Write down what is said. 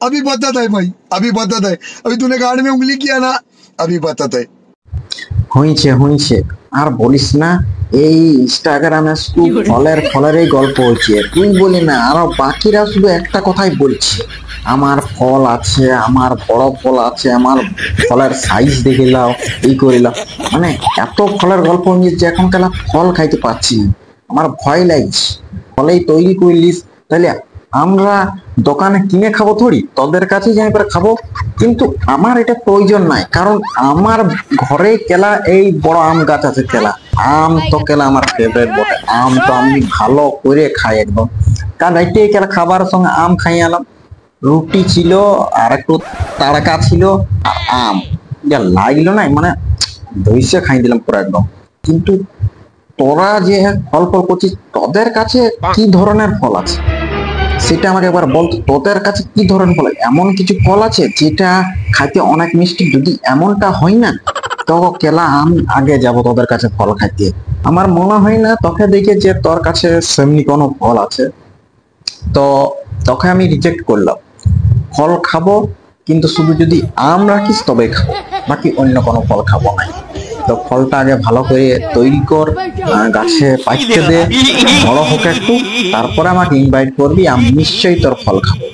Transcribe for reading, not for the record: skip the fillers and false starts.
अभी बताता है भाई, अभी बताता है। अभी तूने गाड़ में उंगली किया ना, अभी बताता है। হইছে হইছে, আর বলিস না। এই ইনস্টাগ্রামে শুধু ফলের ফলেরই গল্প হচ্ছে, তুই বলি না, আরো বাকিরা শুধু একটা কথাই বলছে, আমার ফল আছে, আমার বড় ফল আছে, আমার ফলের সাইজ দেখে লাও, এই করে লাও। মানে এত ফলের গল্প নিয়ে যে এখন কালা ফল খাইতে পারছি না। আমার ভয় লাগছে, ফলেই তৈরি করলিস, তাহলে আমরা দোকানে কিনে খাবো থোড়ি, তোদের কাছে যাই করে খাবো। কিন্তু আমার এটা প্রয়োজন নাই, কারণ আমার ঘরে কেলা এই বড় আম গাছ আছে কেলা। আম তো কেলা আমার ফেভারিট বটে, আম তো আমি ভালো করে খাই একদম। কারণ এটাই কেলা খাবার সঙ্গে আম খাই আলাম, রুটি ছিল আর একটু তাড়কা ছিল আর আম, যা লাগলো না মানে ধৈর্য খাই দিলাম পুরো একদম। কিন্তু তোরা যে ফল ফল করছিস, তোদের কাছে কি ধরনের ফল আছে সেটা আমাকে একবার বল তো। তোদের কাছে কি ধরনের ফল, এমন কিছু ফল আছে যেটা খাইতে অনেক মিষ্টি? যদি এমনটা হয় না তো কেলা আমি আগে যাব তোদের কাছে ফল খাইতে। আমার মনে হয় না তোকে দেখে যে তোর কাছে সেমনি কোনো ফল আছে, তো তোকে আমি রিজেক্ট করলাম। ফল খাবো, কিন্তু শুধু যদি আম রাখিস তবে খাবো, বাকি অন্য কোনো ফল খাবো না। তো ফলটা আগে ভালো করে তৈরি কর, গাছে পাইতে দে, বড় হোক একটু, তারপরে আমাকে ইনভাইট করবি, আমি নিশ্চয়ই তোর ফল খাবো।